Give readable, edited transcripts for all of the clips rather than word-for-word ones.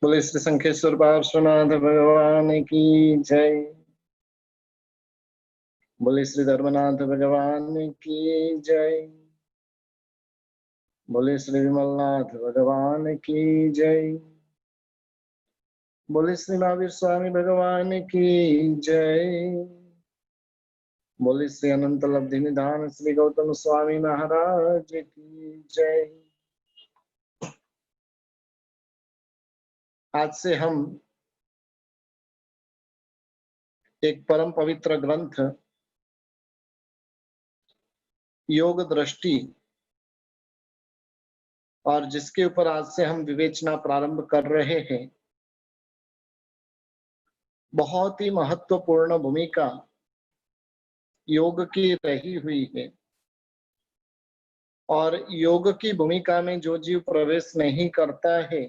बोले श्री शंखेश्वर पार्श्वनाथ भगवान की जय। बोले श्री धर्मनाथ भगवान की जय। बोले श्री विमलनाथ भगवान की जय। बोले श्री महावीर स्वामी भगवान की जय। बोले श्री अनंत लब्धि निधान श्री गौतम स्वामी महाराज की जय। आज से हम एक परम पवित्र ग्रंथ योग दृष्टि और जिसके ऊपर आज से हम विवेचना प्रारंभ कर रहे हैं, बहुत ही महत्वपूर्ण भूमिका योग की रही हुई है। और योग की भूमिका में जो जीव प्रवेश नहीं करता है,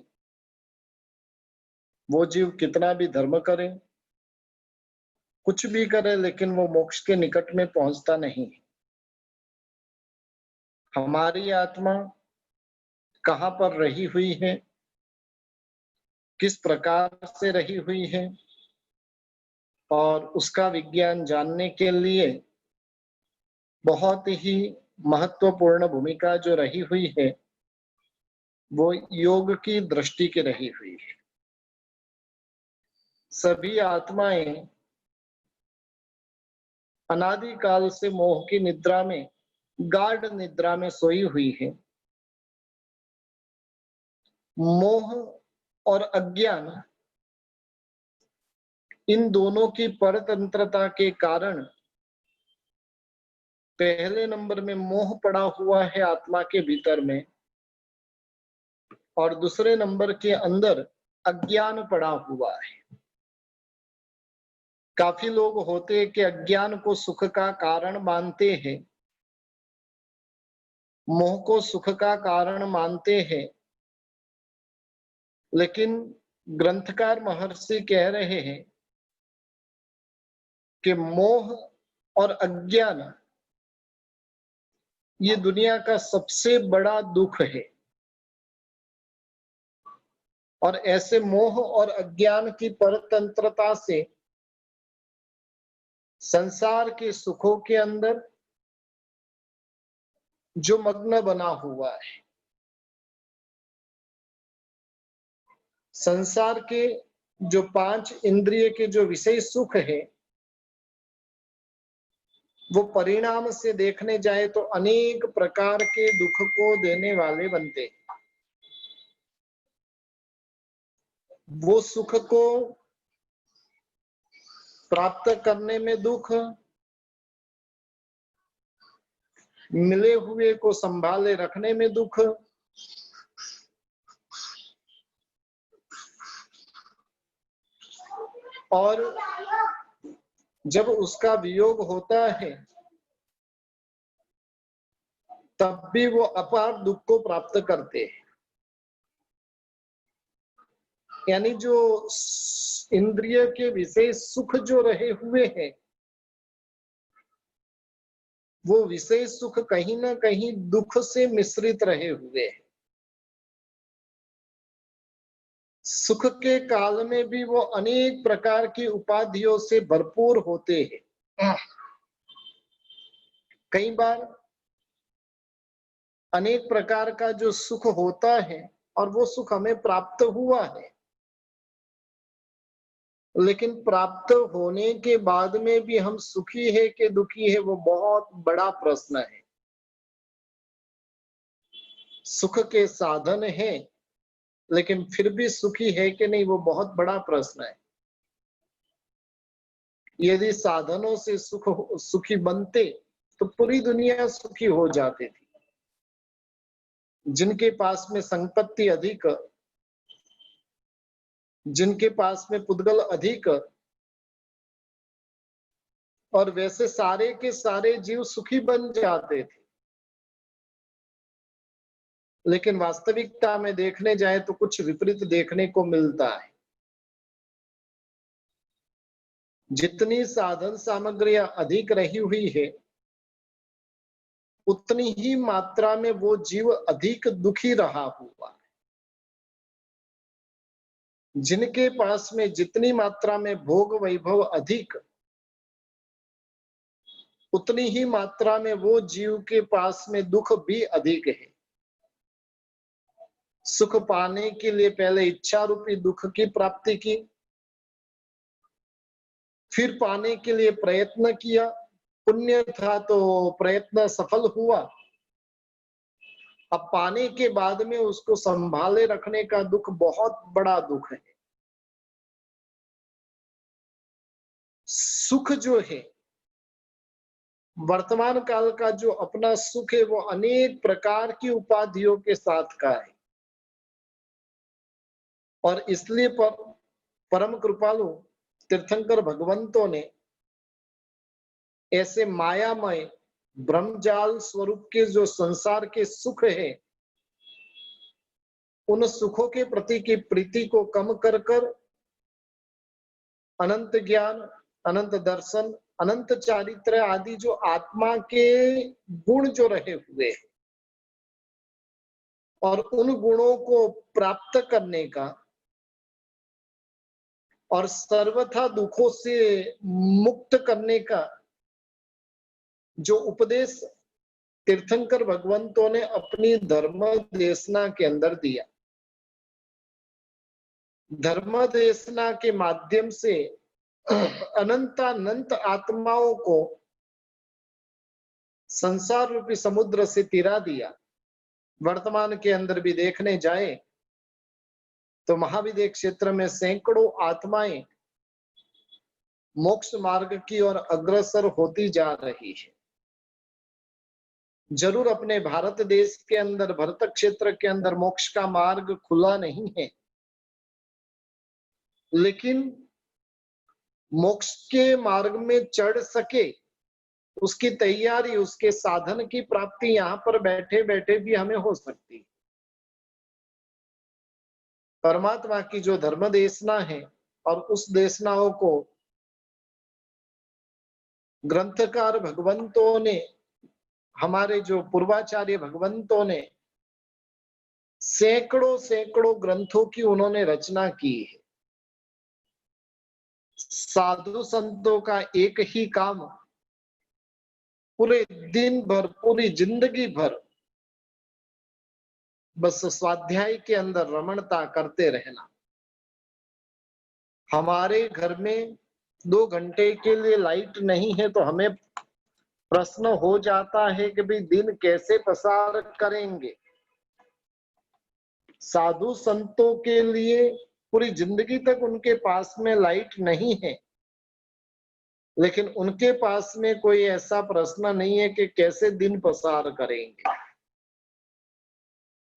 वो जीव कितना भी धर्म करे, कुछ भी करे, लेकिन वो मोक्ष के निकट में पहुंचता नहीं। हमारी आत्मा कहाँ पर रही हुई है, किस प्रकार से रही हुई है, और उसका विज्ञान जानने के लिए बहुत ही महत्वपूर्ण भूमिका जो रही हुई है, वो योग की दृष्टि की रही हुई है। सभी आत्माएं अनादिकाल से मोह की निद्रा में, गाढ़ निद्रा में सोई हुई है। मोह और अज्ञान, इन दोनों की परतंत्रता के कारण पहले नंबर में मोह पड़ा हुआ है आत्मा के भीतर में, और दूसरे नंबर के अंदर अज्ञान पड़ा हुआ है। काफी लोग होते हैं कि अज्ञान को सुख का कारण मानते हैं, मोह को सुख का कारण मानते हैं, लेकिन ग्रंथकार महर्षि कह रहे हैं कि मोह और अज्ञान ये दुनिया का सबसे बड़ा दुख है। और ऐसे मोह और अज्ञान की परतंत्रता से संसार के सुखों के अंदर जो मग्न बना हुआ है, संसार के जो 5 इंद्रिय के जो विषय सुख है, वो परिणाम से देखने जाए तो अनेक प्रकार के दुख को देने वाले बनते। वो सुख को प्राप्त करने में दुख, मिले हुए को संभाले रखने में दुख, और जब उसका वियोग होता है तब भी वो अपार दुख को प्राप्त करते हैं। यानी जो इंद्रिय के विषय सुख जो रहे हुए हैं, वो विषय सुख कहीं ना कहीं दुख से मिश्रित रहे हुए हैं। सुख के काल में भी वो अनेक प्रकार की उपाधियों से भरपूर होते हैं। कई बार अनेक प्रकार का जो सुख होता है और वो सुख हमें प्राप्त हुआ है, लेकिन प्राप्त होने के बाद में भी हम सुखी है कि दुखी है, वो बहुत बड़ा प्रश्न है। सुख के साधन है, लेकिन फिर भी सुखी है कि नहीं, वो बहुत बड़ा प्रश्न है। यदि साधनों से सुखी बनते तो पूरी दुनिया सुखी हो जाती थी। जिनके पास में संपत्ति अधिक, जिनके पास में पुद्गल अधिक, और वैसे सारे के सारे जीव सुखी बन जाते थे। लेकिन वास्तविकता में देखने जाए तो कुछ विपरीत देखने को मिलता है। जितनी साधन सामग्रियां अधिक रही हुई है, उतनी ही मात्रा में वो जीव अधिक दुखी रहा हुआ है। जिनके पास में जितनी मात्रा में भोग वैभव अधिक, उतनी ही मात्रा में वो जीव के पास में दुख भी अधिक है। सुख पाने के लिए पहले इच्छा रूपी दुख की प्राप्ति की, फिर पाने के लिए प्रयत्न किया, पुण्य था तो प्रयत्न सफल हुआ। अब पाने के बाद में उसको संभाले रखने का दुख बहुत बड़ा दुख है। सुख जो है, वर्तमान काल का जो अपना सुख है, वो अनेक प्रकार की उपाधियों के साथ का है। और इसलिए परम कृपालु तीर्थंकर भगवंतों ने ऐसे मायामय ब्रह्मजाल स्वरूप के जो संसार के सुख है, उन सुखों के प्रति की प्रीति को कम कर कर अनंत ज्ञान, अनंत दर्शन, अनंत चारित्र आदि जो आत्मा के गुण जो रहे हुए हैं, और उन गुणों को प्राप्त करने का और सर्वथा दुखों से मुक्त करने का जो उपदेश तीर्थंकर भगवंतों ने अपनी धर्म देशना के अंदर दिया। धर्म देशना के माध्यम से अनंतानंत आत्माओं को संसार रूपी समुद्र से तिरा दिया। वर्तमान के अंदर भी देखने जाए तो महाविद्य क्षेत्र में सैकड़ों आत्माएं मोक्ष मार्ग की ओर अग्रसर होती जा रही है। जरूर अपने भारत देश के अंदर, भरत क्षेत्र के अंदर मोक्ष का मार्ग खुला नहीं है, लेकिन मोक्ष के मार्ग में चढ़ सके उसकी तैयारी, उसके साधन की प्राप्ति यहां पर बैठे बैठे भी हमें हो सकती है। परमात्मा की जो धर्म देशना है, और उस देशनाओं को ग्रंथकार भगवंतों ने, हमारे जो पूर्वाचार्य भगवंतों ने सैकड़ों सैकड़ों ग्रंथों की उन्होंने रचना की है। साधु संतों का एक ही काम, पूरे दिन भर, पूरी जिंदगी भर बस स्वाध्याय के अंदर रमणता करते रहना। हमारे घर में 2 घंटे के लिए लाइट नहीं है तो हमें प्रश्न हो जाता है कि भाई दिन कैसे पसार करेंगे। साधु संतों के लिए पूरी जिंदगी तक उनके पास में लाइट नहीं है, लेकिन उनके पास में कोई ऐसा प्रश्न नहीं है कि कैसे दिन पसार करेंगे,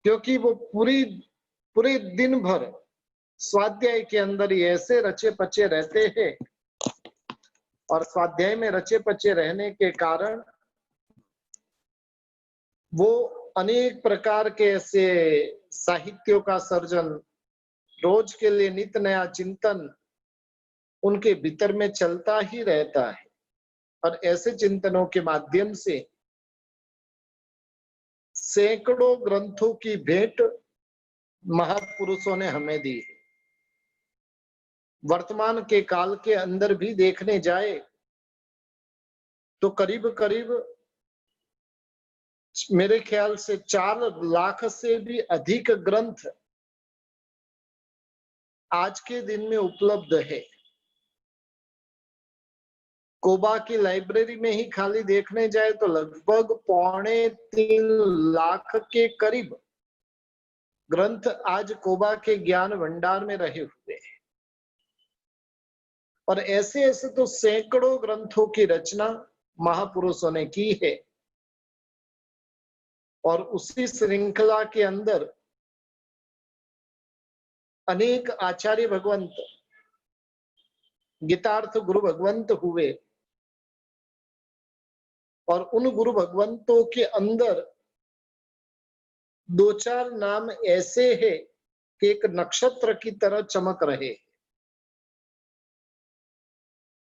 क्योंकि वो पूरे दिन भर स्वाध्याय के अंदर ही ऐसे रचे पचे रहते हैं। और स्वाध्याय में रचे पचे रहने के कारण वो अनेक प्रकार के ऐसे साहित्यों का सर्जन, रोज के लिए नित नया चिंतन उनके भीतर में चलता ही रहता है। और ऐसे चिंतनों के माध्यम से सैकड़ों ग्रंथों की भेंट महापुरुषों ने हमें दी है। वर्तमान के काल के अंदर भी देखने जाए तो करीब करीब मेरे ख्याल से 4 लाख से भी अधिक ग्रंथ आज के दिन में उपलब्ध है। कोबा की लाइब्रेरी में ही खाली देखने जाए तो लगभग 3.25 लाख के करीब ग्रंथ आज कोबा के ज्ञान भंडार में रहे हुए हैं। और ऐसे ऐसे तो सैकड़ों ग्रंथों की रचना महापुरुषों ने की है। और उसी श्रृंखला के अंदर अनेक आचार्य भगवंत, गीतार्थ गुरु भगवंत हुए, और उन गुरु भगवंतों के अंदर 2-4 नाम ऐसे हैं कि एक नक्षत्र की तरह चमक रहे,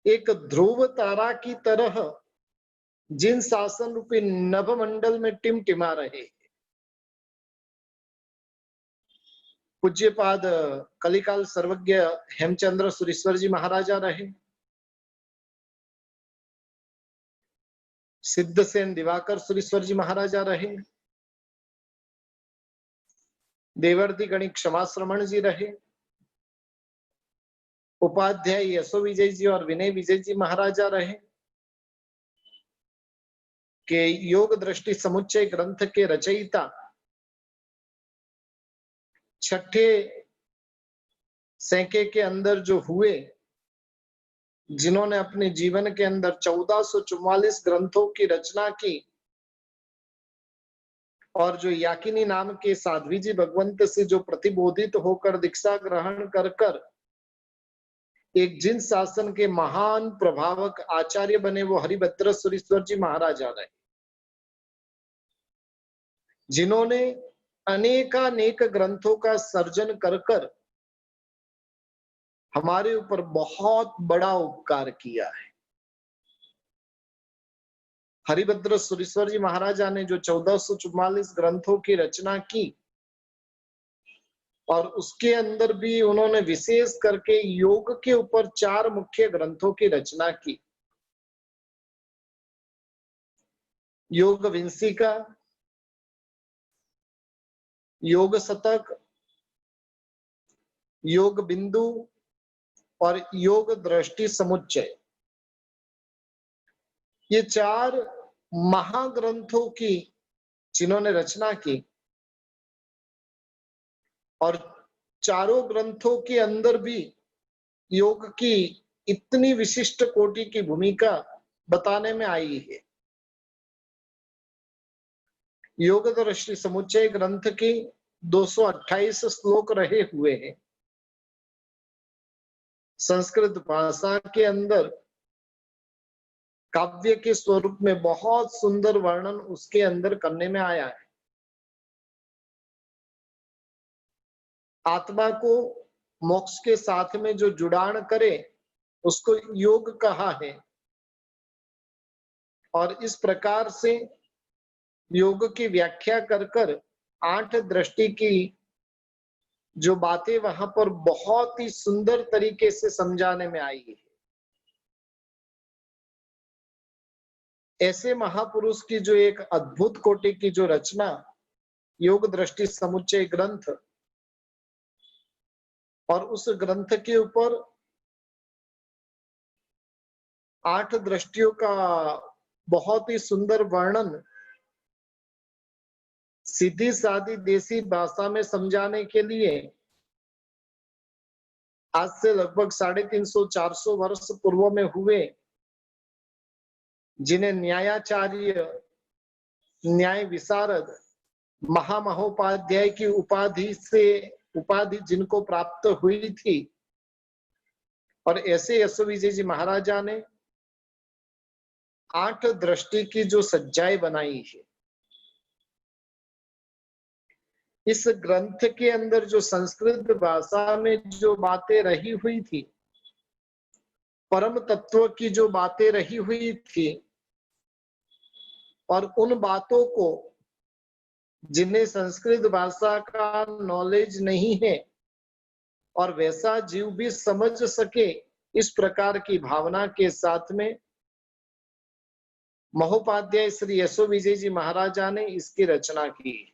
एक ध्रुव तारा की तरह जिन शासन रूपी नभ मंडल में टिमटिमा रहे। पूज्यपाद कलिकाल सर्वज्ञ हेमचंद्र सुरेश्वर जी महाराजा रहे, सिद्धसेन दिवाकर सुरेश्वर जी महाराजा रहे, देवर्षि गणिक क्षमाश्रमण जी रहे, उपाध्याय यशो विजय जी और विनय विजय जी महाराजा रहे, के योग दृष्टि समुच्चय ग्रंथ के रचयिता छठे सैके के अंदर जो हुए, जिन्होंने अपने जीवन के अंदर 1444 ग्रंथों की रचना की, और जो याकिनी नाम के साध्वी जी भगवंत से जो प्रतिबोधित होकर दीक्षा ग्रहण कर कर एक जिन शासन के महान प्रभावक आचार्य बने, वो हरिभद्र सुरेश्वर जी महाराजा रहे, जिन्होंने अनेकानेक ग्रंथों का सर्जन कर कर हमारे ऊपर बहुत बड़ा उपकार किया है। हरिभद्र सुरेश्वर जी महाराजा ने जो 1444 ग्रंथों की रचना की, और उसके अंदर भी उन्होंने विशेष करके योग के ऊपर 4 मुख्य ग्रंथों की रचना की। योग विंसिका, योग शतक, योग बिंदु और योग दृष्टि समुच्चय। ये 4 महाग्रंथों की जिन्होंने रचना की, और चारों ग्रंथों के अंदर भी योग की इतनी विशिष्ट कोटि की भूमिका बताने में आई है। योग दृष्टि समुच्चय ग्रंथ के 228 श्लोक रहे हुए हैं। संस्कृत भाषा के अंदर काव्य के स्वरूप में बहुत सुंदर वर्णन उसके अंदर करने में आया है। आत्मा को मोक्ष के साथ में जो जुड़ान करे उसको योग कहा है, और इस प्रकार से योग की व्याख्या कर कर 8 दृष्टि की जो बातें वहां पर बहुत ही सुंदर तरीके से समझाने में आई है। ऐसे महापुरुष की जो एक अद्भुत कोटि की जो रचना योग दृष्टि समुच्चय ग्रंथ, और उस ग्रंथ के ऊपर 8 दृष्टियों का बहुत ही सुंदर वर्णन सीधी सादी देसी भाषा में समझाने के लिए आज से लगभग 350-400 वर्ष पूर्व में हुए, जिन्हें न्यायाचार्य, न्याय विशारद, महामहोपाध्याय की उपाधि जिनको प्राप्त हुई थी, और ऐसे यशो विजय जी महाराजा ने 8 दृष्टि की जो सज्जाएं बनाई है। इस ग्रंथ के अंदर जो संस्कृत भाषा में जो बातें रही हुई थी, परम तत्व की जो बातें रही हुई थी, और उन बातों को जिन्हें संस्कृत भाषा का नॉलेज नहीं है और वैसा जीव भी समझ सके, इस प्रकार की भावना के साथ में महोपाध्याय श्री यशो विजय जी महाराजा ने इसकी रचना की।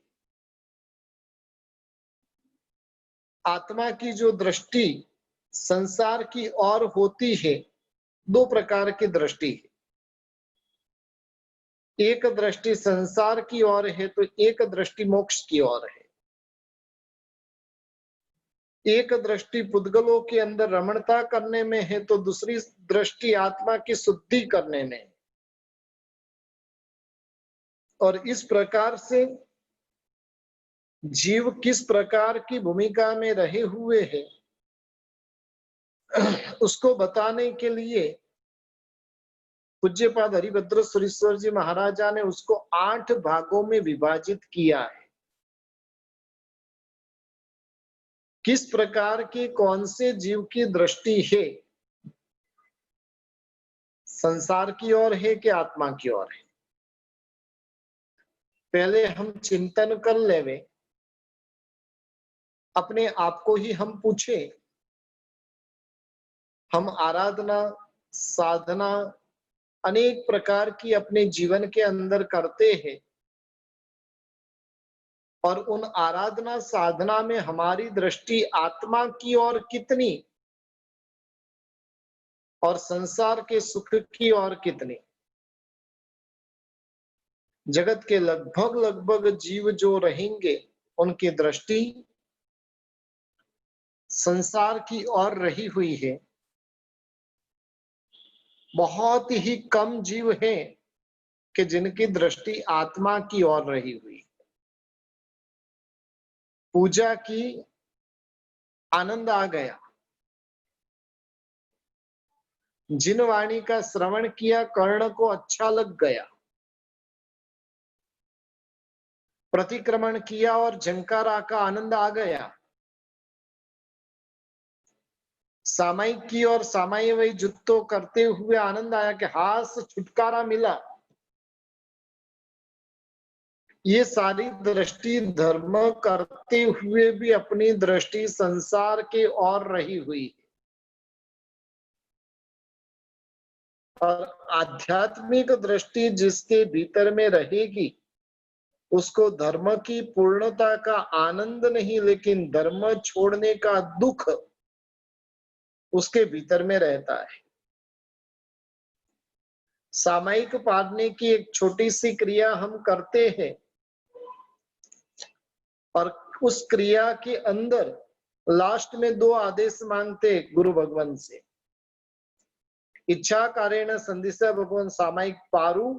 आत्मा की जो दृष्टि संसार की ओर होती है, 2 प्रकार की दृष्टि है। एक दृष्टि संसार की ओर है तो एक दृष्टि मोक्ष की ओर है। एक दृष्टि पुद्गलों के अंदर रमणता करने में है तो दूसरी दृष्टि आत्मा की शुद्धि करने में है। और इस प्रकार से जीव किस प्रकार की भूमिका में रहे हुए है, उसको बताने के लिए पूज्यपाद हरिभद्र सुरेश्वर जी महाराजा ने उसको 8 भागों में विभाजित किया है। किस प्रकार की कौन से जीव की दृष्टि है, संसार की ओर है कि आत्मा की ओर है। पहले हम चिंतन कर लेवे, अपने आप को ही हम पूछे, हम आराधना साधना अनेक प्रकार की अपने जीवन के अंदर करते हैं, और उन आराधना साधना में हमारी दृष्टि आत्मा की ओर कितनी और संसार के सुख की ओर कितनी। जगत के लगभग लगभग जीव जो रहेंगे उनकी दृष्टि संसार की ओर रही हुई है। बहुत ही कम जीव हैं कि जिनकी दृष्टि आत्मा की ओर रही हुई। पूजा की, आनंद आ गया, जिन वाणी का श्रवण किया कर्ण को अच्छा लग गया, प्रतिक्रमण किया और झंकारा का आनंद आ गया, सामायिक की और सामायिक जुत्तो करते हुए आनंद आया कि हाथ से छुटकारा मिला। ये सारी दृष्टि धर्म करते हुए भी अपनी दृष्टि संसार के ओर रही हुई, और आध्यात्मिक दृष्टि जिसके भीतर में रहेगी उसको धर्म की पूर्णता का आनंद नहीं, लेकिन धर्म छोड़ने का दुख उसके भीतर में रहता है। सामायिक पाड़ने की एक छोटी सी क्रिया हम करते हैं, और उस क्रिया के अंदर लास्ट में 2 आदेश मांगते गुरु भगवान से, इच्छा कारेण संदिशा भगवान सामायिक पारु,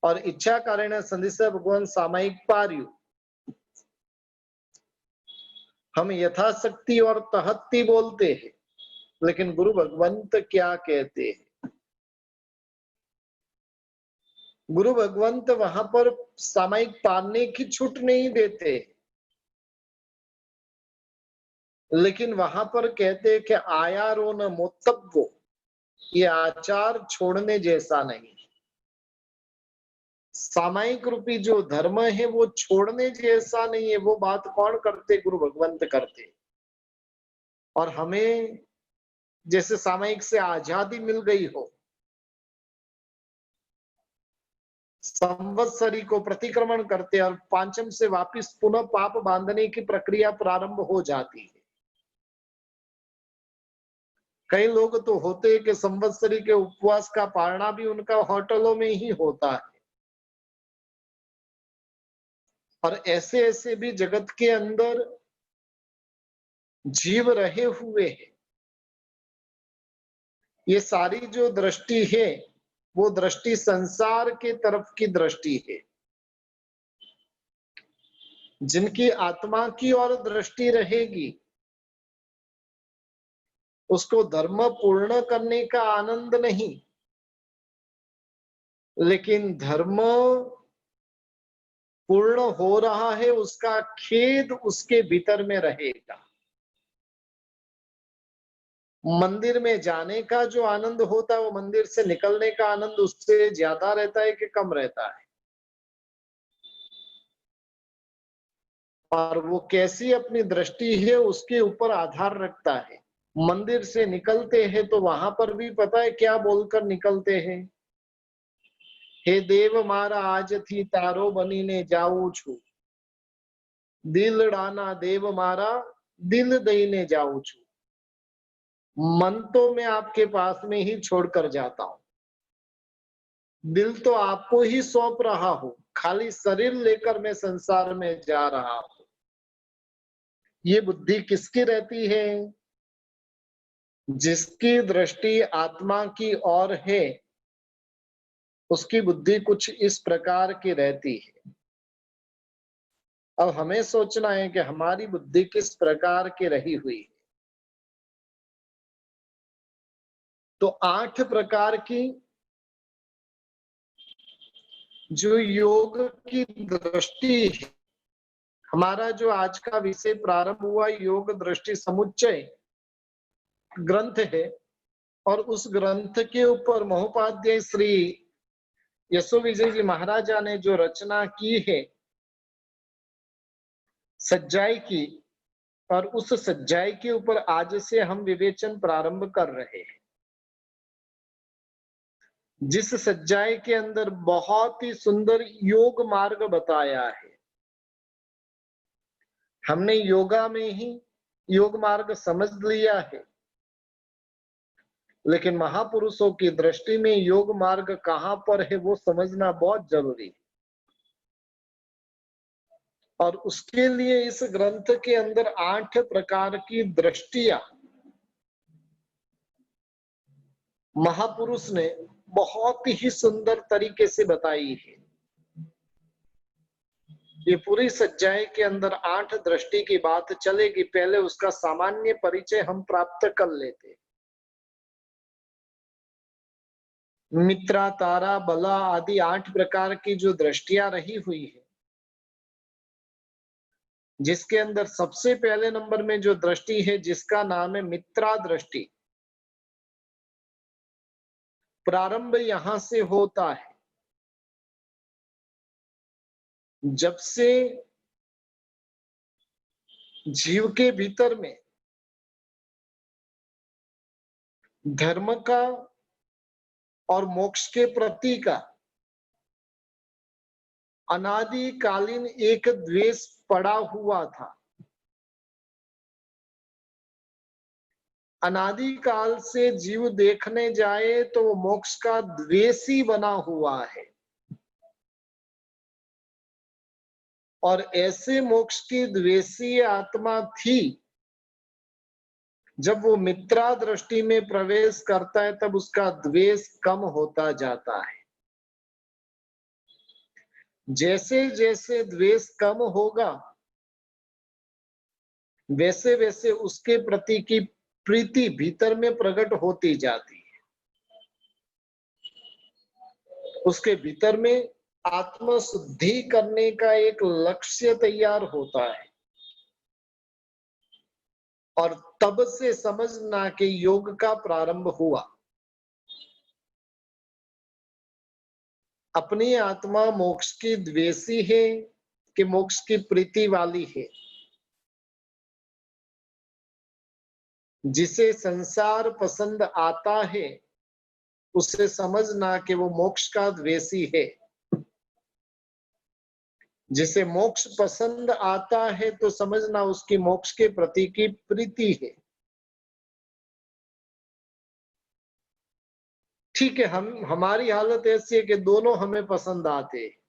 और इच्छा कारेण संदिशा भगवान सामायिक पार्यु। हम यथाशक्ति और तहत्ती बोलते हैं, लेकिन गुरु भगवंत क्या कहते हैं? गुरु भगवंत वहां पर सामायिक पालने की छूट नहीं देते, लेकिन वहां पर कहते हैं कि आयारो न मोत्तब्बो, ये आचार छोड़ने जैसा नहीं। सामायिक रूपी जो धर्म है वो छोड़ने जैसा नहीं है। वो बात कौन करते? गुरु भगवंत करते। और हमें जैसे सामायिक से आजादी मिल गई हो, संवत्सरी को प्रतिक्रमण करते और पांचम से वापिस पुनः पाप बांधने की प्रक्रिया प्रारंभ हो जाती है। कई लोग तो होते हैं कि संवत्सरी के उपवास का पालना भी उनका होटलों में ही होता है, और ऐसे ऐसे भी जगत के अंदर जीव रहे हुए हैं। ये सारी जो दृष्टि है वो दृष्टि संसार के तरफ की दृष्टि है। जिनकी आत्मा की ओर दृष्टि रहेगी उसको धर्म पूर्ण करने का आनंद नहीं, लेकिन धर्म पूर्ण हो रहा है उसका खेद उसके भीतर में रहेगा। मंदिर में जाने का जो आनंद होता है वो मंदिर से निकलने का आनंद उससे ज्यादा रहता है कि कम रहता है? और वो कैसी अपनी दृष्टि है उसके ऊपर आधार रखता है। मंदिर से निकलते हैं तो वहां पर भी पता है क्या बोलकर निकलते हैं? हे देव मारा आज थी तारो बनीने जाऊं छू, दिल डाना देव मारा दिल दईने जाऊं छू। मन तो मैं आपके पास में ही छोड़कर जाता हूं, दिल तो आपको ही सौंप रहा हूं, खाली शरीर लेकर मैं संसार में जा रहा हूं। ये बुद्धि किसकी रहती है? जिसकी दृष्टि आत्मा की ओर है उसकी बुद्धि कुछ इस प्रकार की रहती है। अब हमें सोचना है कि हमारी बुद्धि किस प्रकार की रही हुई है। तो 8 प्रकार की जो योग की दृष्टि है, हमारा जो आज का विषय प्रारंभ हुआ योग दृष्टि समुच्चय ग्रंथ है, और उस ग्रंथ के ऊपर महोपाध्याय श्री यशो विजय जी महाराजा ने जो रचना की है सच्चाई की, और उस सच्चाई के ऊपर आज से हम विवेचन प्रारंभ कर रहे हैं। जिस सच्चाई के अंदर बहुत ही सुंदर योग मार्ग बताया है, हमने योगा में ही योग मार्ग समझ लिया है, लेकिन महापुरुषों की दृष्टि में योग मार्ग कहां पर है वो समझना बहुत जरूरी है। और उसके लिए इस ग्रंथ के अंदर 8 प्रकार की दृष्टियां महापुरुष ने बहुत ही सुंदर तरीके से बताई है। ये पूरी सच्चाई के अंदर 8 दृष्टि की बात चलेगी। पहले उसका सामान्य परिचय हम प्राप्त कर लेते। मित्रा, तारा, बला आदि 8 प्रकार की जो दृष्टियां रही हुई है, जिसके अंदर सबसे पहले नंबर में जो दृष्टि है जिसका नाम है मित्रा दृष्टि, प्रारंभ यहां से होता है। जब से जीव के भीतर में धर्म का और मोक्ष के प्रति का अनादिकालीन एक द्वेष पड़ा हुआ था। अनादिकाल से जीव देखने जाए तो वो मोक्ष का द्वेषी बना हुआ है, और ऐसे मोक्ष की द्वेषी आत्मा थी। जब वो मित्रा दृष्टि में प्रवेश करता है तब उसका द्वेष कम होता जाता है। जैसे जैसे द्वेष कम होगा वैसे वैसे उसके प्रति की प्रीति भीतर में प्रकट होती जाती है। उसके भीतर में आत्म शुद्धि करने का एक लक्ष्य तैयार होता है, और तब से समझना कि योग का प्रारंभ हुआ। अपनी आत्मा मोक्ष की द्वेषी है कि मोक्ष की प्रीति वाली है। जिसे संसार पसंद आता है उसे समझना कि वो मोक्ष का द्वेषी है। जिसे मोक्ष पसंद आता है तो समझना उसकी मोक्ष के प्रति की प्रीति है। ठीक है, हमारी हालत ऐसी है कि दोनों हमें पसंद आते,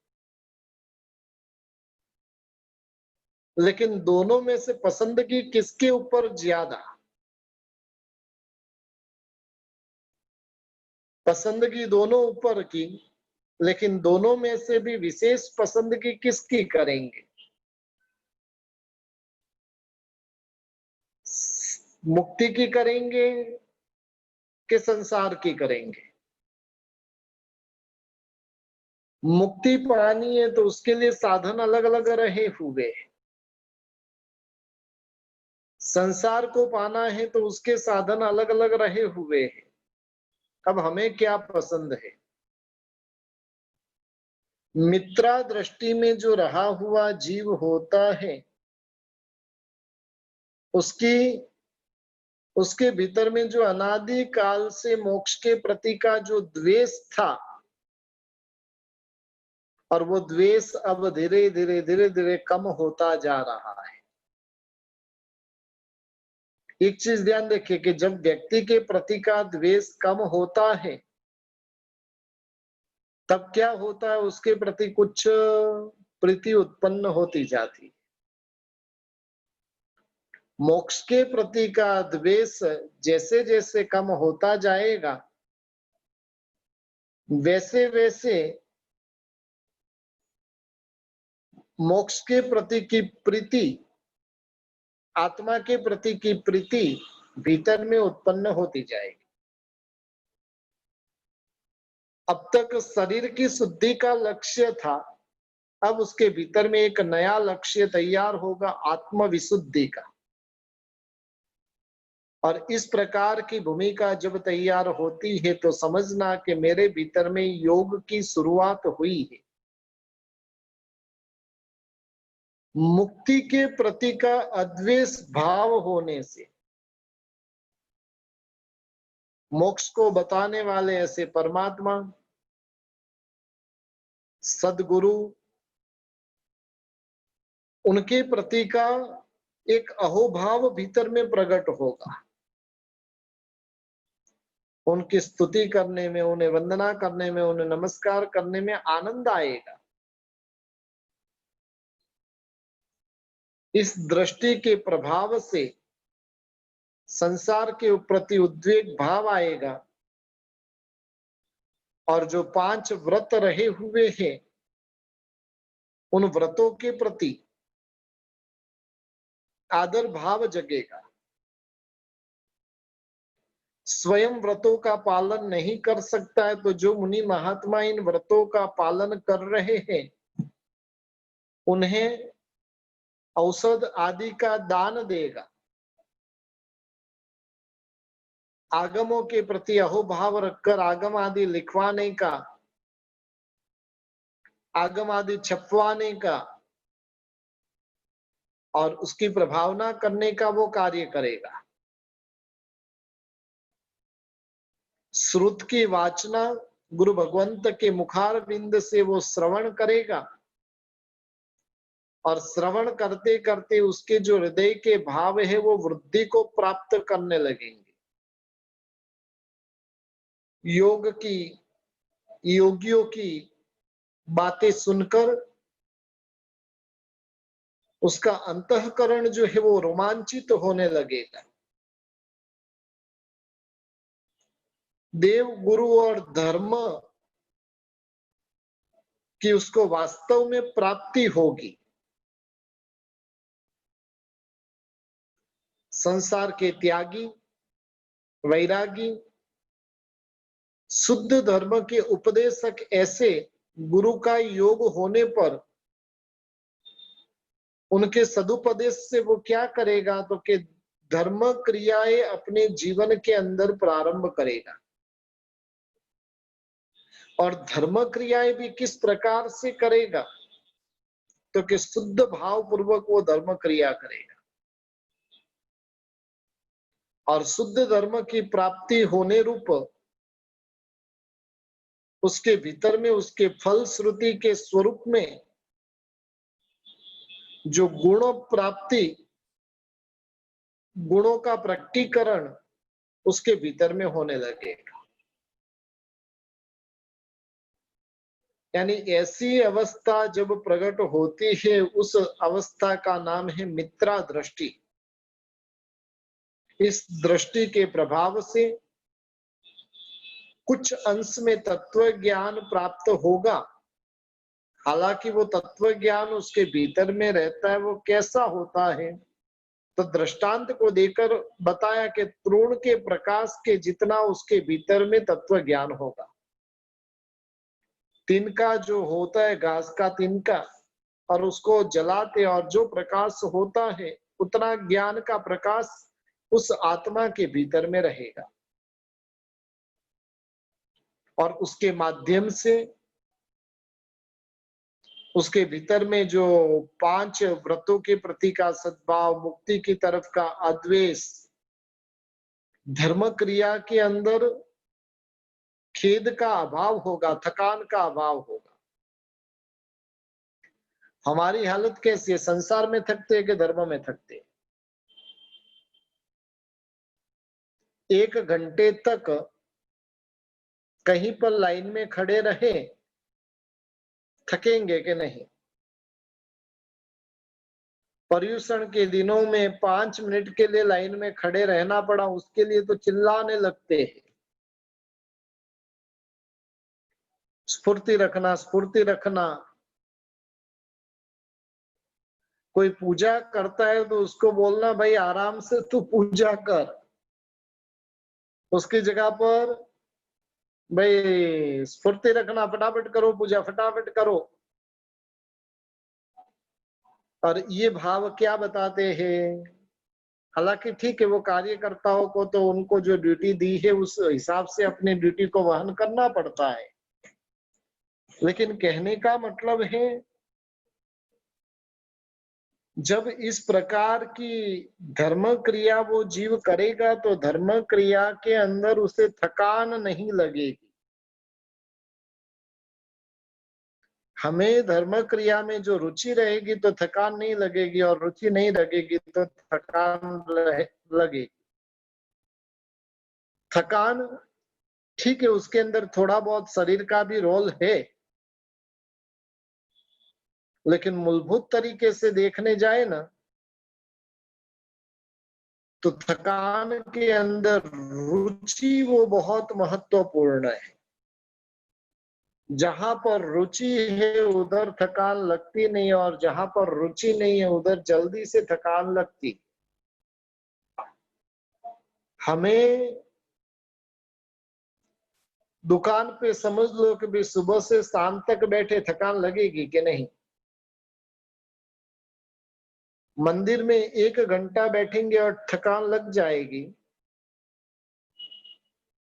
लेकिन दोनों में से पसंदगी किसके ऊपर ज्यादा? पसंदगी दोनों ऊपर की, लेकिन दोनों में से भी विशेष पसंदगी किसकी करेंगे? मुक्ति की करेंगे कि संसार की करेंगे? मुक्ति पानी है तो उसके लिए साधन अलग अलग रहे हुए हैं। संसार को पाना है तो उसके साधन अलग अलग रहे हुए हैं। अब हमें क्या पसंद है? मित्रा दृष्टि में जो रहा हुआ जीव होता है उसके भीतर में जो अनादि काल से मोक्ष के प्रति का जो द्वेष था, और वो द्वेष अब धीरे धीरे कम होता जा रहा है। एक चीज ध्यान रखिए कि जब व्यक्ति के प्रति का द्वेष कम होता है तब क्या होता है, उसके प्रति कुछ प्रीति उत्पन्न होती जाती। मोक्ष के प्रति का द्वेष जैसे जैसे कम होता जाएगा वैसे वैसे मोक्ष के प्रति की प्रीति, आत्मा के प्रति की प्रीति भीतर में उत्पन्न होती जाएगी। अब तक शरीर की शुद्धि का लक्ष्य था, अब उसके भीतर में एक नया लक्ष्य तैयार होगा, आत्म विशुद्धि का। और इस प्रकार की भूमिका जब तैयार होती है तो समझना कि मेरे भीतर में योग की शुरुआत हुई है। मुक्ति के प्रति का अद्वेष भाव होने से मोक्ष को बताने वाले ऐसे परमात्मा, सद्गुरु, उनके प्रति का एक अहोभाव भीतर में प्रकट होगा। उनकी स्तुति करने में, उन्हें वंदना करने में, उन्हें नमस्कार करने में आनंद आएगा। इस दृष्टि के प्रभाव से संसार के प्रति उद्वेग भाव आएगा और जो 5 व्रत रहे हुए हैं उन व्रतों के प्रति आदर भाव जगेगा। स्वयं व्रतों का पालन नहीं कर सकता है तो जो मुनि महात्मा इन व्रतों का पालन कर रहे हैं उन्हें औषध आदि का दान देगा। आगमों के प्रति अहोभाव रखकर आगम आदि लिखवाने का, आगम आदि छपवाने का और उसकी प्रभावना करने का वो कार्य करेगा। श्रुत की वाचना गुरु भगवंत के मुखार बिंद से वो श्रवण करेगा और श्रवण करते करते उसके जो हृदय के भाव है वो वृद्धि को प्राप्त करने लगेंगे। योग की, योगियों की बातें सुनकर उसका अंतःकरण जो है वो रोमांचित होने लगेगा। देव, गुरु और धर्म की उसको वास्तव में प्राप्ति होगी। संसार के त्यागी, वैरागी, शुद्ध धर्म के उपदेशक ऐसे गुरु का योग होने पर उनके सदुपदेश से वो क्या करेगा तो कि धर्म क्रियाएं अपने जीवन के अंदर प्रारंभ करेगा। और धर्म क्रियाएं भी किस प्रकार से करेगा तो कि शुद्ध भाव पूर्वक वो धर्म क्रिया करेगा। और शुद्ध धर्म की प्राप्ति होने रूप उसके भीतर में उसके फल श्रुति के स्वरूप में जो गुण प्राप्ति, गुणों का प्रकटीकरण उसके भीतर में होने लगेगा। यानी ऐसी अवस्था जब प्रकट होती है उस अवस्था का नाम है मित्रा दृष्टि। इस दृष्टि के प्रभाव से कुछ अंश में तत्व ज्ञान प्राप्त होगा। हालांकि वो तत्व ज्ञान उसके भीतर में रहता है, वो कैसा होता है तो दृष्टांत को देकर बताया कि तृण के प्रकाश के जितना उसके भीतर में तत्व ज्ञान होगा। तिनका जो होता है, घास का तिनका, और उसको जलाते और जो प्रकाश होता है उतना ज्ञान का प्रकाश उस आत्मा के भीतर में रहेगा और उसके माध्यम से उसके भीतर में जो 5 व्रतों के प्रति का सद्भाव, मुक्ति की तरफ का अद्वेष, धर्म क्रिया के अंदर खेद का अभाव होगा, थकान का अभाव होगा। हमारी हालत कैसी है? संसार में थकते हैं कि धर्म में थकते हैं? 1 घंटे तक कहीं पर लाइन में खड़े रहे, थकेंगे कि नहीं? पर्यूषण के दिनों में 5 मिनट के लिए लाइन में खड़े रहना पड़ा, उसके लिए तो चिल्लाने लगते हैं। स्फूर्ति रखना, स्फूर्ति रखना। कोई पूजा करता है तो उसको बोलना भाई आराम से तू पूजा कर, उसकी जगह पर भाई स्फूर्ति रखना, फटाफट करो पूजा, फटाफट करो। और ये भाव क्या बताते हैं हालांकि ठीक है, वो कार्यकर्ताओं को तो उनको जो ड्यूटी दी है उस हिसाब से अपनी ड्यूटी को वहन करना पड़ता है, लेकिन कहने का मतलब है जब इस प्रकार की धर्म क्रिया वो जीव करेगा तो धर्म क्रिया के अंदर उसे थकान नहीं लगेगी। हमें धर्म क्रिया में जो रुचि रहेगी तो थकान नहीं लगेगी, और रुचि नहीं लगेगी तो थकान लगेगी। थकान ठीक है, उसके अंदर थोड़ा बहुत शरीर का भी रोल है, लेकिन मूलभूत तरीके से देखने जाए ना तो थकान के अंदर रुचि वो बहुत महत्वपूर्ण है। जहां पर रुचि है उधर थकान लगती नहीं, और जहां पर रुचि नहीं है उधर जल्दी से थकान लगती। हमें दुकान पे समझ लो कि भी सुबह से शाम तक बैठे, थकान लगेगी कि नहीं? मंदिर में 1 घंटा बैठेंगे और थकान लग जाएगी।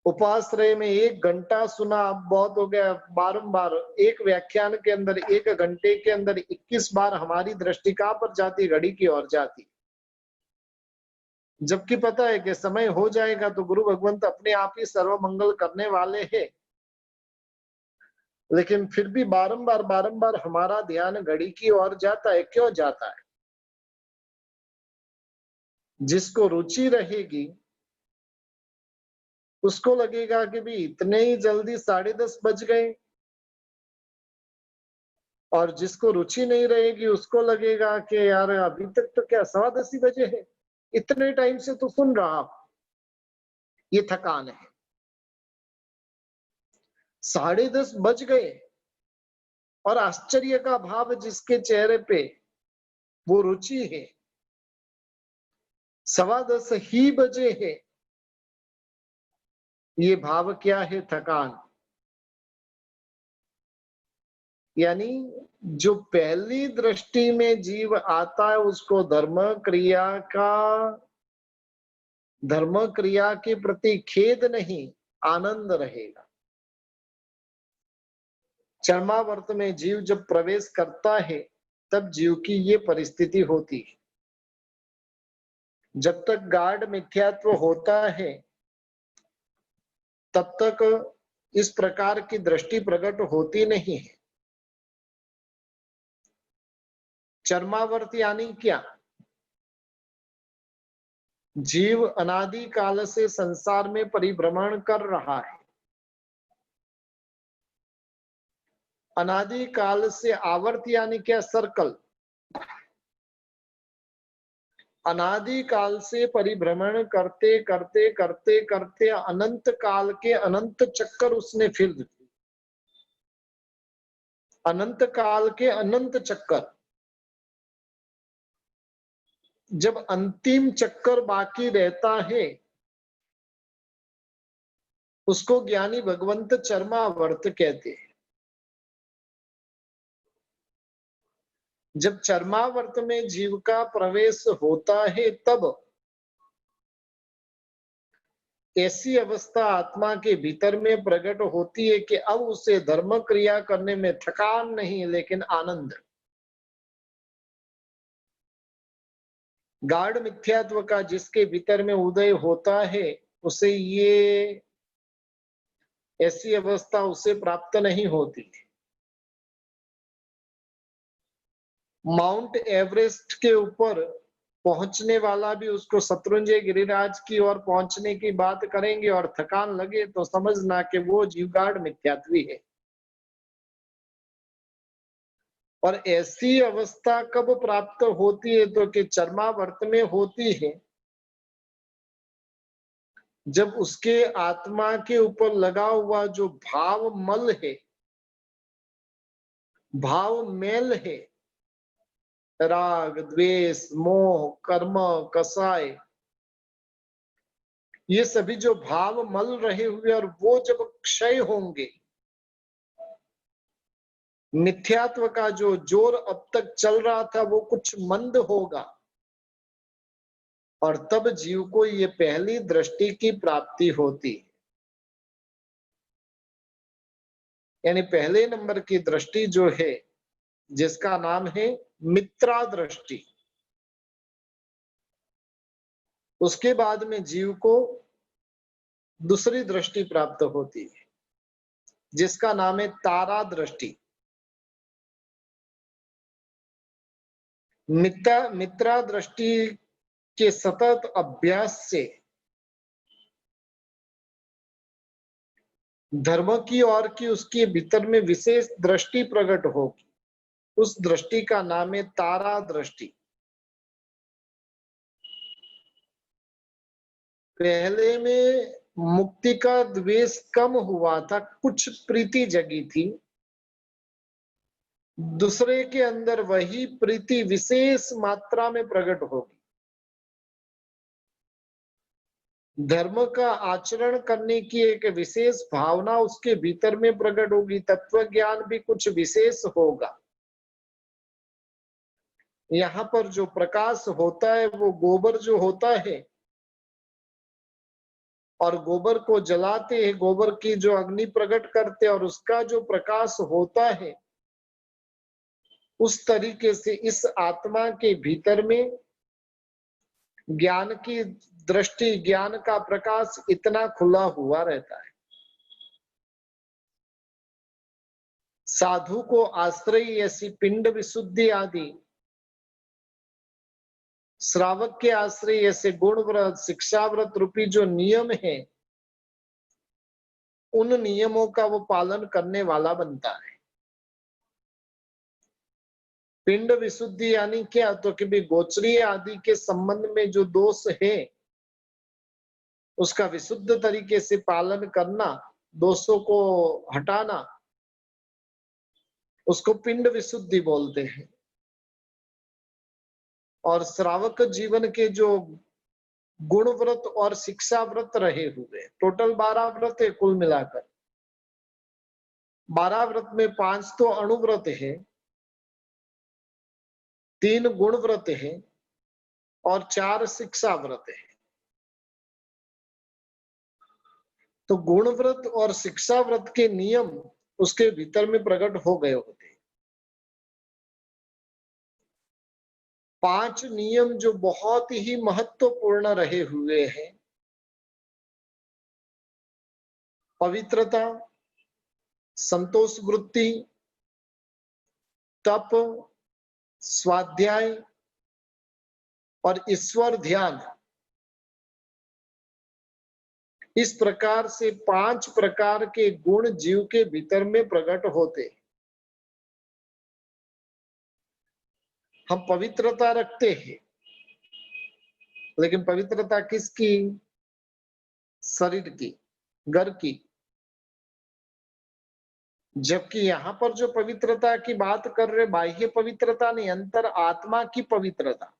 उपाश्रय में 1 घंटा सुना, अब बहुत हो गया, बारंबार एक व्याख्यान के अंदर 1 घंटे के अंदर 21 बार हमारी दृष्टि कहां पर जाती? घड़ी की ओर जाती। जबकि पता है कि समय हो जाएगा तो गुरु भगवंत अपने आप ही सर्व मंगल करने वाले हैं, लेकिन फिर भी बारंबार बारंबार हमारा ध्यान घड़ी की ओर जाता है। क्यों जाता है? जिसको रुचि रहेगी उसको लगेगा कि भी इतने ही जल्दी 10:30 बज गए, और जिसको रुचि नहीं रहेगी उसको लगेगा कि यार अभी तक तो क्या 10:15 ही बजे है, इतने टाइम से तो सुन रहा हूं। ये थकान है। 10:30 बज गए और आश्चर्य का भाव जिसके चेहरे पे वो रुचि है, 10:15 ही बजे है, ये भाव क्या है? थकान। यानी जो पहली दृष्टि में जीव आता है उसको धर्म क्रिया के प्रति खेद नहीं, आनंद रहेगा। चरमावर्त में जीव जब प्रवेश करता है तब जीव की ये परिस्थिति होती है। जब तक गाढ़ मिथ्यात्व होता है तब तक इस प्रकार की दृष्टि प्रकट होती नहीं है। चरमावर्त यानी क्या? जीव अनादि काल से संसार में परिभ्रमण कर रहा है। अनादि काल से आवर्त यानी क्या? सर्कल। अनादि काल से परिभ्रमण करते करते करते करते अनंत काल के अनंत चक्कर उसने फिर दिए। अनंत काल के अनंत चक्कर। जब अंतिम चक्कर बाकी रहता है उसको ज्ञानी भगवंत चरमावर्त कहते हैं। जब चरमावर्त में जीव का प्रवेश होता है तब ऐसी अवस्था आत्मा के भीतर में प्रकट होती है कि अब उसे धर्म क्रिया करने में थकान नहीं, लेकिन आनंद। गाढ़ मिथ्यात्व का जिसके भीतर में उदय होता है उसे ये ऐसी अवस्था उसे प्राप्त नहीं होती। माउंट एवरेस्ट के ऊपर पहुंचने वाला भी उसको शत्रुंजय गिरिराज की ओर पहुंचने की बात करेंगे और थकान लगे तो समझना कि वो जीवगाढ़ मिथ्यात्वी है। और ऐसी अवस्था कब प्राप्त होती है? तो कि चरमावर्त में होती है जब उसके आत्मा के ऊपर लगा हुआ जो भाव मल है, भाव मेल है, राग द्वेष मोह कर्म कसाय, ये सभी जो भाव मल रहे हुए और वो जब क्षय होंगे, मिथ्यात्व का जो जोर अब तक चल रहा था वो कुछ मंद होगा, और तब जीव को ये पहली दृष्टि की प्राप्ति होती है। यानी पहले नंबर की दृष्टि जो है, जिसका नाम है मित्रा दृष्टि, उसके बाद में जीव को दूसरी दृष्टि प्राप्त होती है, जिसका नाम है तारा दृष्टि। मित्रा दृष्टि के सतत अभ्यास से धर्म की ओर की उसके भीतर में विशेष दृष्टि प्रकट होगी। उस दृष्टि का नाम है तारा दृष्टि। पहले में मुक्ति का द्वेष कम हुआ था, कुछ प्रीति जगी थी। दूसरे के अंदर वही प्रीति विशेष मात्रा में प्रकट होगी। धर्म का आचरण करने की एक विशेष भावना उसके भीतर में प्रकट होगी। तत्व ज्ञान भी कुछ विशेष होगा। यहाँ पर जो प्रकाश होता है वो गोबर जो होता है, और गोबर को जलाते हैं, गोबर की जो अग्नि प्रकट करते हैं, और उसका जो प्रकाश होता है, उस तरीके से इस आत्मा के भीतर में ज्ञान की दृष्टि, ज्ञान का प्रकाश इतना खुला हुआ रहता है। साधु को आश्रय ऐसी पिंड विशुद्धि आदि, श्रावक के आश्रय ऐसे गुण व्रत, शिक्षा व्रत रूपी जो नियम है, उन नियमों का वो पालन करने वाला बनता है। पिंड विशुद्धि यानी क्या? तो कि भी गोचरीय आदि के संबंध में जो दोष है, उसका विशुद्ध तरीके से पालन करना, दोषों को हटाना, उसको पिंड विशुद्धि बोलते हैं। और श्रावक जीवन के जो गुण व्रत और शिक्षा व्रत रहे हुए, टोटल 12 व्रत है कुल मिलाकर। 12 व्रत में 5 तो अणुव्रत है, 3 गुण व्रत है और 4 शिक्षा व्रत है। तो गुण व्रत और शिक्षा व्रत के नियम उसके भीतर में प्रकट हो गए होते। 5 नियम जो बहुत ही महत्वपूर्ण रहे हुए हैं: पवित्रता, संतोष वृत्ति, तप, स्वाध्याय और ईश्वर ध्यान। इस प्रकार से 5 प्रकार के गुण जीव के भीतर में प्रकट होते। हम पवित्रता रखते हैं, लेकिन पवित्रता किसकी? शरीर की, घर की। जबकि यहाँ पर जो पवित्रता की बात कर रहे, बाह्य पवित्रता नहीं, अंतर आत्मा की पवित्रता।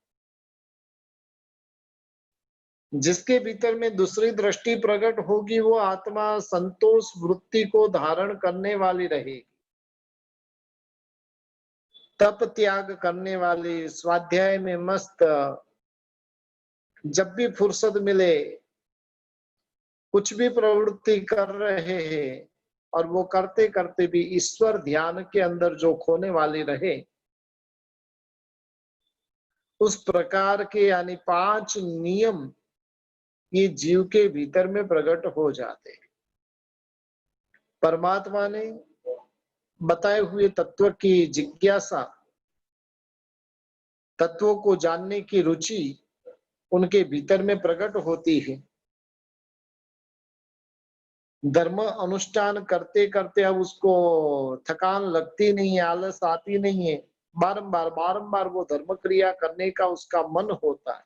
जिसके भीतर में दूसरी दृष्टि प्रकट होगी, वो आत्मा संतोष वृत्ति को धारण करने वाली रहेगी, तप त्याग करने वाली, स्वाध्याय में मस्त, जब भी फुर्सत मिले कुछ भी प्रवृत्ति कर रहे हैं, और वो करते करते भी ईश्वर ध्यान के अंदर जो खोने वाली रहे, उस प्रकार के यानी 5 नियम ये जीव के भीतर में प्रकट हो जाते हैं। परमात्मा ने बताए हुए तत्व की जिज्ञासा, तत्वों को जानने की रुचि उनके भीतर में प्रकट होती है। धर्म अनुष्ठान करते करते अब उसको थकान लगती नहीं है, आलस आती नहीं है, बारंबार बारंबार वो धर्म क्रिया करने का उसका मन होता है।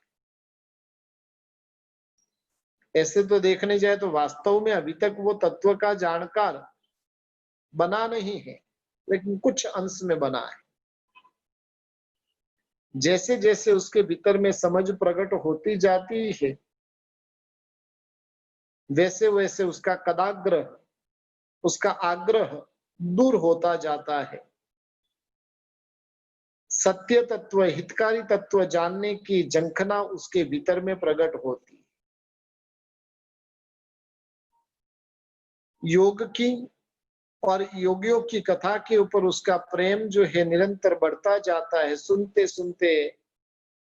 ऐसे तो देखने जाए तो वास्तव में अभी तक वो तत्व का जानकार बना नहीं है, लेकिन कुछ अंश में बना है। जैसे जैसे उसके भीतर में समझ प्रकट होती जाती है, वैसे वैसे उसका कदाग्रह, उसका आग्रह दूर होता जाता है। सत्य तत्व, हितकारी तत्व जानने की झंखना उसके भीतर में प्रकट होती है। योग की और योगियों की कथा के ऊपर उसका प्रेम जो है निरंतर बढ़ता जाता है। सुनते सुनते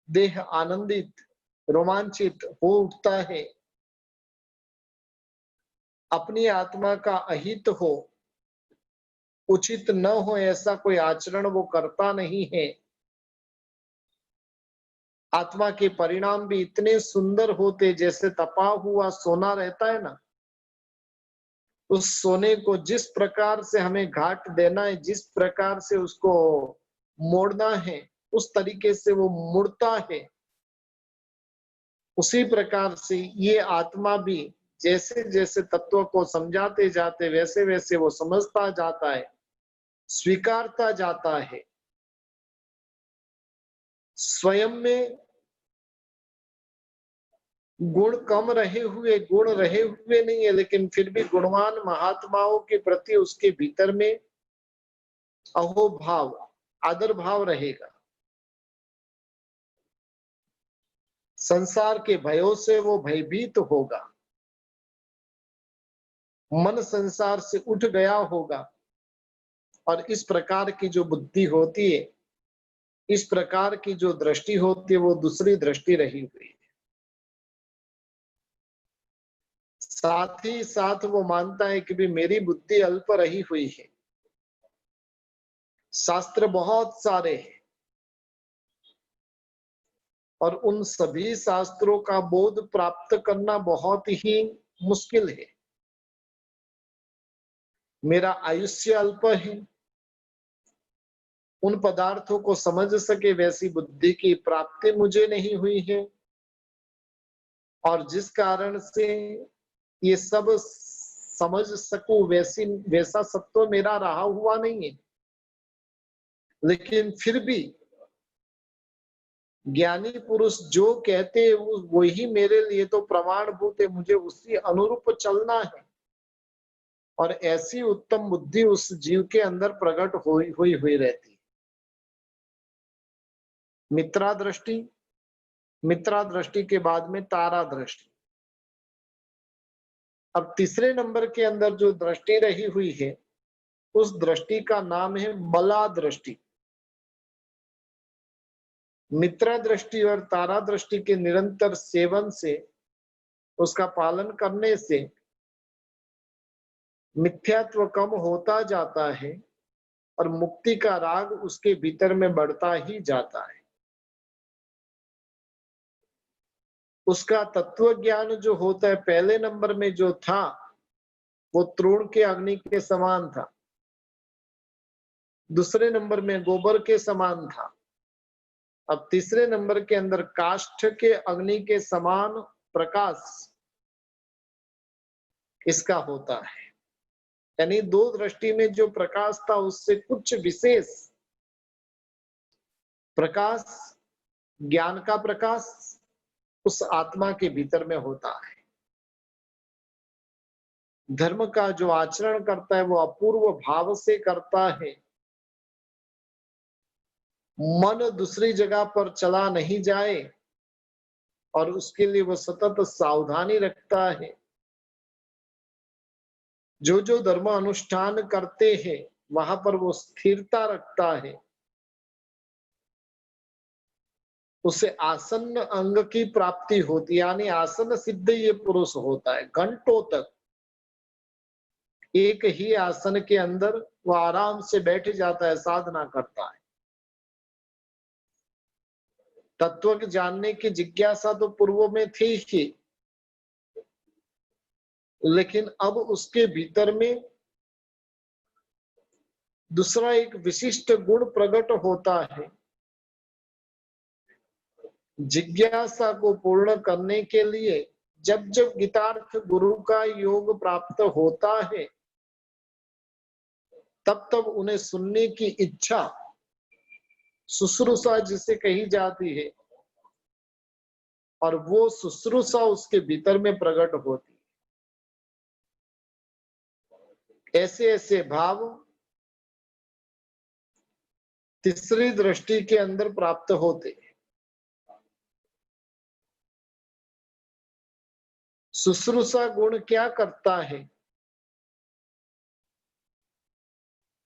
देह आनंदित, रोमांचित हो उठता है। अपनी आत्मा का अहित हो, उचित न हो ऐसा कोई आचरण वो करता नहीं है। आत्मा के परिणाम भी इतने सुंदर होते, जैसे तपा हुआ सोना रहता है ना, उस सोने को जिस प्रकार से हमें घाट देना है, जिस प्रकार से उसको मोड़ना है, उस तरीके से वो मुड़ता है। उसी प्रकार से ये आत्मा भी जैसे जैसे तत्व को समझाते जाते वैसे वैसे वो समझता जाता है, स्वीकारता जाता है। स्वयं में गुण कम रहे हुए, गुण रहे हुए नहीं है, लेकिन फिर भी गुणवान महात्माओं के प्रति उसके भीतर में अहोभाव, आदर भाव रहेगा। संसार के भयों से वो भयभीत होगा, मन संसार से उठ गया होगा। और इस प्रकार की जो बुद्धि होती है, इस प्रकार की जो दृष्टि होती है, वो दूसरी दृष्टि रही हुई है। साथ ही साथ वो मानता है कि भी मेरी बुद्धि अल्प रही हुई है। शास्त्र बहुत सारे हैं और उन सभी शास्त्रों का बोध प्राप्त करना बहुत ही मुश्किल है। मेरा आयुष्य अल्प है, उन पदार्थों को समझ सके वैसी बुद्धि की प्राप्ति मुझे नहीं हुई है, और जिस कारण से ये सब समझ सकूं वैसा सत्व मेरा रहा हुआ नहीं है। लेकिन फिर भी ज्ञानी पुरुष जो कहते हैं वही मेरे लिए तो प्रमाणभूत है, मुझे उसी अनुरूप चलना है। और ऐसी उत्तम बुद्धि उस जीव के अंदर प्रकट हुई रहती है। मित्रा दृष्टि, मित्रा दृष्टि के बाद में तारा दृष्टि। अब तीसरे नंबर के अंदर जो दृष्टि रही हुई है, उस दृष्टि का नाम है बला दृष्टि। मित्रा दृष्टि और तारा दृष्टि के निरंतर सेवन से, उसका पालन करने से मिथ्यात्व कम होता जाता है और मुक्ति का राग उसके भीतर में बढ़ता ही जाता है। उसका तत्व ज्ञान जो होता है, पहले नंबर में जो था वो तृण के अग्नि के समान था, दूसरे नंबर में गोबर के समान था। अब तीसरे नंबर के अंदर काष्ठ के अग्नि के समान प्रकाश इसका होता है। यानी दो दृष्टि में जो प्रकाश था उससे कुछ विशेष प्रकाश, ज्ञान का प्रकाश उस आत्मा के भीतर में होता है। धर्म का जो आचरण करता है वो अपूर्व भाव से करता है। मन दूसरी जगह पर चला नहीं जाए और उसके लिए वो सतत सावधानी रखता है। जो जो धर्म अनुष्ठान करते हैं वहां पर वो स्थिरता रखता है। उसे आसन्न अंग की प्राप्ति होती है, यानी आसन सिद्ध ये पुरुष होता है। घंटों तक एक ही आसन के अंदर वो आराम से बैठ जाता है, साधना करता है। तत्व जानने की जिज्ञासा तो पूर्व में थी ही, लेकिन अब उसके भीतर में दूसरा एक विशिष्ट गुण प्रकट होता है। जिज्ञासा को पूर्ण करने के लिए जब जब गीतार्थ गुरु का योग प्राप्त होता है, तब तब उन्हें सुनने की इच्छा, शुश्रूषा जिसे कही जाती है, और वो शुश्रूषा उसके भीतर में प्रकट होती है। ऐसे ऐसे भाव तीसरी दृष्टि के अंदर प्राप्त होते। शुश्रूषा गुण क्या करता है?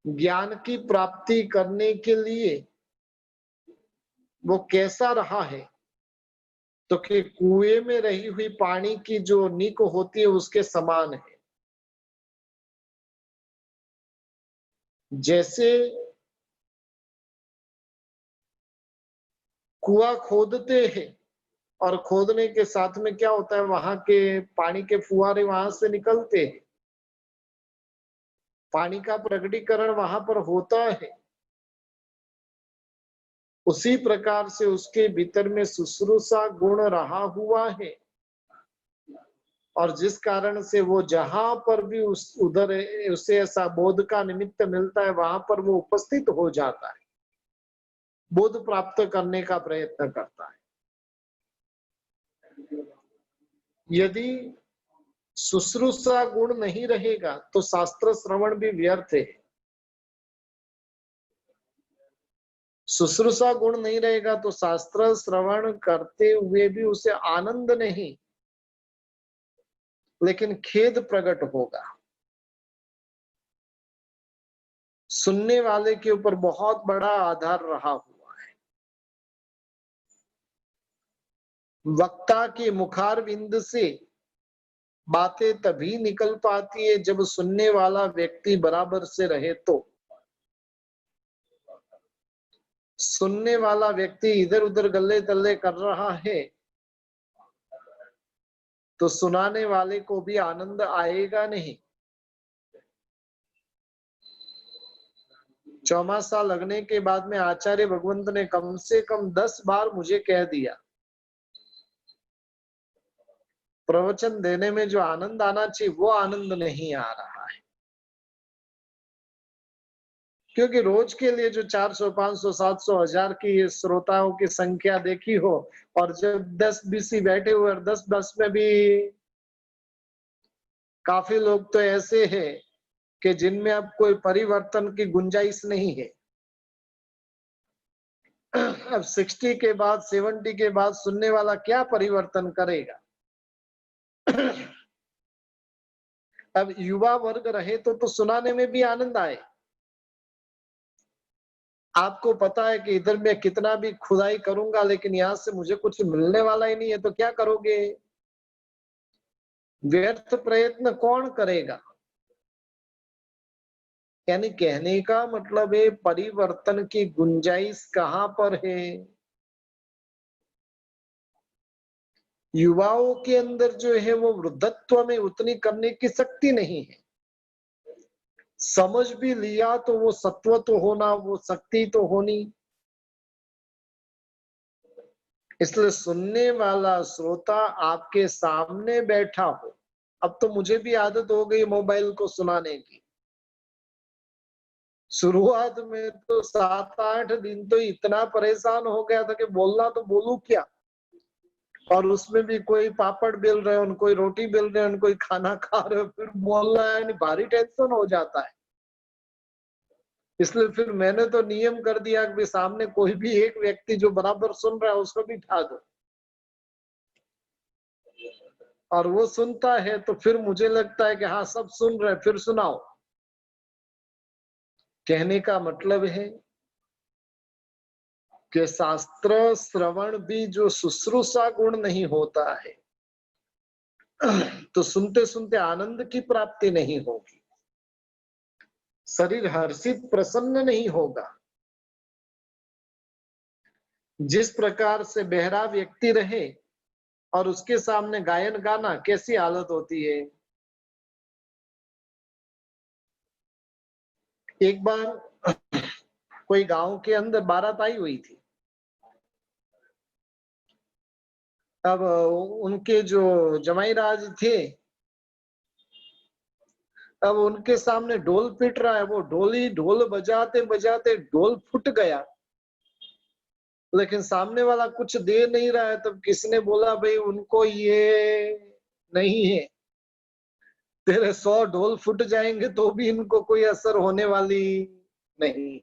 ज्ञान की प्राप्ति करने के लिए वो कैसा रहा है? तो कि कुएं में रही हुई पानी की जो नीक होती है उसके समान है। जैसे कुआं खोदते हैं और खोदने के साथ में क्या होता है, वहां के पानी के फुहारे वहां से निकलते हैं, पानी का प्रकटीकरण वहां पर होता है। उसी प्रकार से उसके भीतर में शुश्रूषा गुण रहा हुआ है और जिस कारण से वो जहां पर भी उधर उसे ऐसा बोध का निमित्त मिलता है वहां पर वो उपस्थित हो जाता है, बोध प्राप्त करने का प्रयत्न करता है। यदि शुश्रूषा गुण नहीं रहेगा तो शास्त्र श्रवण भी व्यर्थ है। शुश्रूषा गुण नहीं रहेगा तो शास्त्र श्रवण करते हुए भी उसे आनंद नहीं, लेकिन खेद प्रकट होगा। सुनने वाले के ऊपर बहुत बड़ा आधार रहा हुआ है। वक्ता के मुखारविंद से बातें तभी निकल पाती है जब सुनने वाला व्यक्ति बराबर से रहे। तो सुनने वाला व्यक्ति इधर उधर गल्ले तल्ले कर रहा है तो सुनाने वाले को भी आनंद आएगा नहीं। चौमासा लगने के बाद में आचार्य भगवंत ने कम से कम 10 बार मुझे कह दिया, प्रवचन देने में जो आनंद आना चाहिए वो आनंद नहीं आ रहा है। क्योंकि रोज के लिए जो 400, 500, 700, 1000 की श्रोताओं की संख्या देखी हो और जब 10-20 ही बैठे हुए और 10-10 में भी काफी लोग तो ऐसे हैं कि जिनमें अब कोई परिवर्तन की गुंजाइश नहीं है। अब 60 के बाद 70 के बाद सुनने वाला क्या परिवर्तन करेगा? अब युवा वर्ग रहे तो सुनाने में भी आनंद आए। आपको पता है कि इधर मैं कितना भी खुदाई करूंगा लेकिन यहां से मुझे कुछ मिलने वाला ही नहीं है, तो क्या करोगे? व्यर्थ प्रयत्न कौन करेगा? यानी कहने का मतलब है परिवर्तन की गुंजाइश कहां पर है? युवाओं के अंदर जो है वो वृद्धत्व में उतनी करने की शक्ति नहीं है। समझ भी लिया तो वो सत्व तो होना, वो शक्ति तो होनी। इसलिए सुनने वाला श्रोता आपके सामने बैठा हो। अब तो मुझे भी आदत हो गई मोबाइल को सुनाने की। शुरुआत में तो 7-8 दिन तो इतना परेशान हो गया था कि बोलना तो बोलूं क्या, और उसमें भी कोई पापड़ बेल रहे हो, कोई रोटी बेल रहे हो, कोई खाना खा रहे हो, फिर बोलना है, भारी टेंशन हो जाता है। इसलिए फिर मैंने तो नियम कर दिया कि सामने कोई भी एक व्यक्ति जो बराबर सुन रहा है उसको बिठा दो, और वो सुनता है तो फिर मुझे लगता है कि हाँ सब सुन रहे, फिर सुनाओ। कहने का मतलब है कि शास्त्र श्रवण भी जो शुश्रूषा गुण नहीं होता है तो सुनते सुनते आनंद की प्राप्ति नहीं होगी, शरीर हर्षित प्रसन्न नहीं होगा। जिस प्रकार से बहरा व्यक्ति रहे और उसके सामने गायन गाना, कैसी हालत होती है। एक बार कोई गांव के अंदर बारात आई हुई थी। अब उनके जो जमाई राज थे, अब उनके सामने ढोल पिट रहा है, वो ढोल बजाते बजाते ढोल फूट गया, लेकिन सामने वाला कुछ दे नहीं रहा है। तब किसने बोला, भाई उनको ये नहीं है, तेरे 100 ढोल फूट जाएंगे तो भी इनको कोई असर होने वाली नहीं।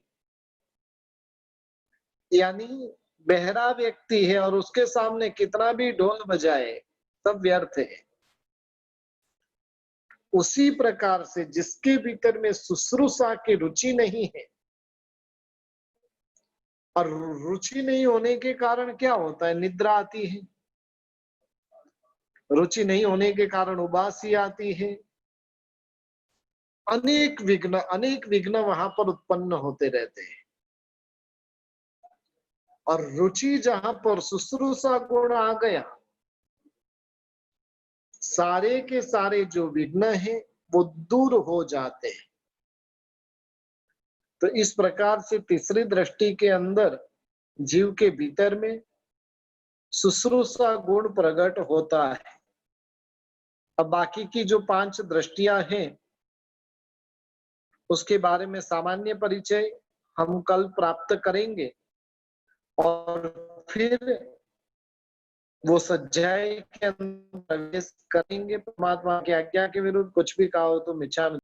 यानी बहरा व्यक्ति है और उसके सामने कितना भी ढोल बजाए सब व्यर्थ है। उसी प्रकार से जिसके भीतर में शुश्रूषा की रुचि नहीं है, और रुचि नहीं होने के कारण क्या होता है, निद्रा आती है। रुचि नहीं होने के कारण उबासी आती है। अनेक विघ्न वहां पर उत्पन्न होते रहते हैं। और रुचि जहां पर शुश्रूषा गुण आ गया, सारे के सारे जो विघ्न हैं वो दूर हो जाते हैं। तो इस प्रकार से तीसरी दृष्टि के अंदर जीव के भीतर में शुश्रूषा गुण प्रकट होता है। अब बाकी की जो 5 दृष्टियां हैं उसके बारे में सामान्य परिचय हम कल प्राप्त करेंगे, और फिर वो सज्जाए के अंदर प्रवेश करेंगे। परमात्मा की आज्ञा के विरुद्ध कुछ भी कहा हो तो मिच्छामि